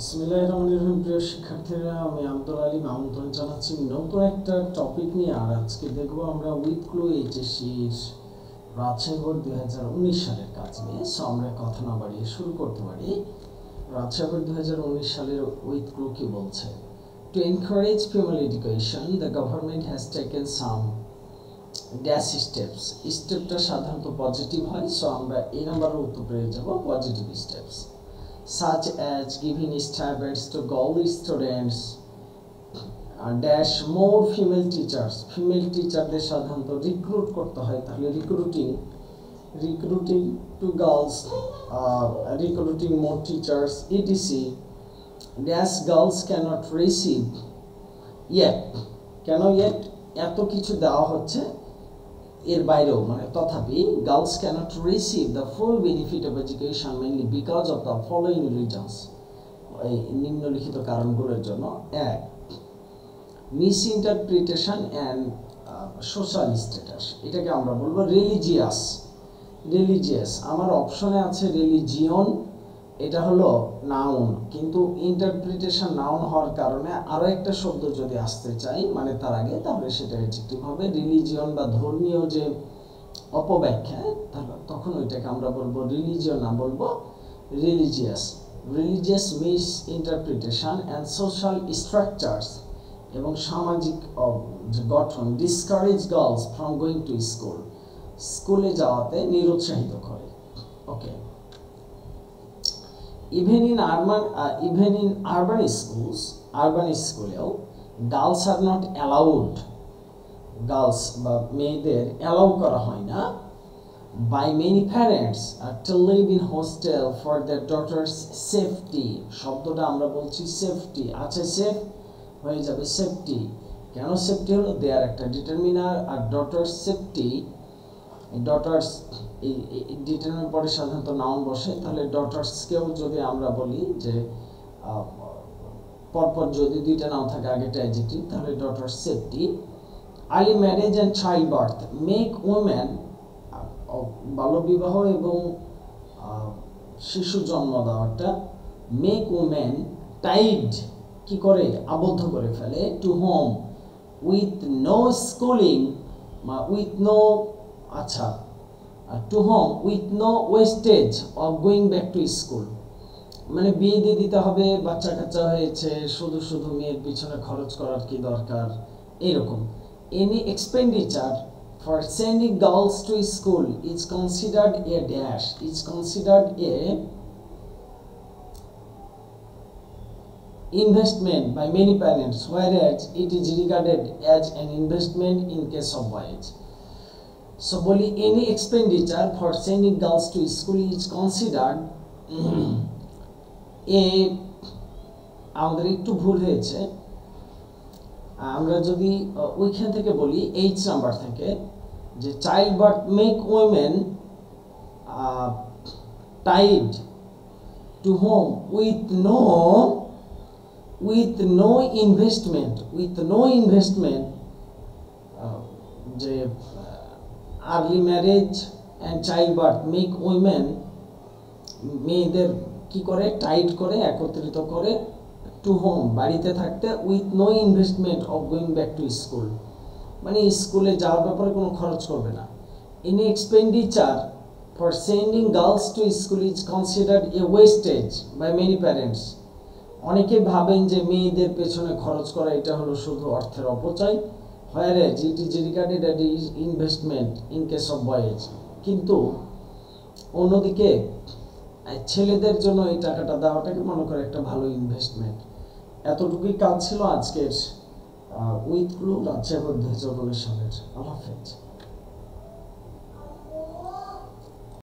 বিসমিল্লাহির রহমানির রহিম। প্রিয় শিক্ষার্থীরা, আমি আব্দুল আলী আমন্ত্রণ জানাচ্ছি নতুন একটা টপিক নিয়ে। আর আজকে দেখবো আমরা উইথ ক্লু এইচএসসির রাজশাহী বোর্ড 2019 সালের কাজ নিয়ে। সো আমরা কথা না বাড়িয়ে শুরু করতে পারি। রাজশাহী বোর্ড 2019 সালের উইথ ক্লু কি বলছে? To encourage female education the government has taken some dash steps. স্টেপটা সাধারণত পজিটিভ হয়, সো আমরা এই নাম্বারের উত্তর পেয়ে যাব positive steps, such as giving stipends to girl students, dash more female teachers. Female teacherদের সাধারণত রিক্রুট করতে হয়, তাহলে recruiting to girls, recruiting more teachers, etc. Dash girls cannot receive yet. কেন yet? এত কিছু দেওয়া হচ্ছে, এর বাইরেও মানে তথাপি girls cannot receive the full benefit of education mainly because of the following reasons. এই নিম্নলিখিত কারণগুলোর জন্য: এক, misinterpretation and social status. এটাকে আমরা বলবো রিলিজিয়াস। আমার অপশনে আছে রিলিজিয়ন, এটা হলো নাউন, কিন্তু ইন্টারপ্রিটেশন নাউন হওয়ার কারণে আরও একটা শব্দ যদি আসতে চাই মানে তার আগে, তাহলে সেটা অ্যাডজেক্টিভ হবে। রিলিজিয়ন বা ধর্মীয় যে অপব্যাখ্যা, তখন ওইটাকে আমরা বলবো রিলিজিয়ন, না বলবো religious misinterpretation and social structures এবং সামাজিক যে গঠন discourage girls from going to স্কুলে যাওয়াতে নিরুৎসাহিত করে। Okay, even in urban schools, স্কুলেও girls are not allowed, girls বা মেয়েদের অ্যালাউ করা হয় না by many parents to live in hostel for their daughters safety. শব্দটা আমরা বলছি সেফটি, আছে সেফ হয়ে যাবে সেফটি। কেন সেফটি হলো? দেয়ার একটা ডিটারমিনার, আর ডটার্স সেফটি, ডটার্স এই ডিটারমিনার পরে সাধারণত নাউন বসে, তাহলে ডটার্সকেও যদি আমরা বলি যে পরপর যদি দুইটা নাউন থাকে আগেটা অ্যাডজেক্টিভ, তাহলে daughters safety. Early marriage and child birth make women, বাল্যবিবাহ এবং শিশু জন্ম দেওয়াটা মেক ওমেন টাইড, কি করে? আবদ্ধ করে ফেলে। To home with no schooling, with no, আচ্ছা, to home with no wastage of going back to school, মানে বিয়ে দিয়ে দিতে হবে, বাচ্চা কাচ্চা হয়েছে, শুধু শুধু মেয়ের পিছনে খরচ করার কি দরকার, এইরকম। Any expenditure for sending girls to school is considered a dash, is considered A investment by many parents, whereas it is regarded as an investment in case of boys. So বলি any expenditure for sending girls to school is considered আমাদের একটু ভুল হয়েছে, আমরা যদি ওইখান থেকে বলি এইচ নাম্বার থেকে, যে child birth make women tied to home with no investment, যে early marriage and child birth make women, মেয়েদের কি করে? টাইট করে, একত্রিত করে, টু হোম বাড়িতে থাকতে, with no investment of going back to school, মানে স্কুলে যাওয়ার ব্যাপারে কোনো খরচ করবে না। Any expenditure for sending girls to school is considered a wastage by many parents. অনেকে ভাবেন যে মেয়েদের পেছনে খরচ করা এটা হলো শুধু অর্থের অপচয়, whereas it is regarded as investment in case of boys। কিন্তু অন্যদিকে ছেলেদের জন্য এই টাকাটা দেওয়াটাকে মনে করে একটা ভালো ইনভেস্টমেন্ট। এতটুকুই কাজ ছিল আজকের উইথ ক্লু রাজশাহী বোর্ড 2019 সালের। আল্লাহ হাফেজ।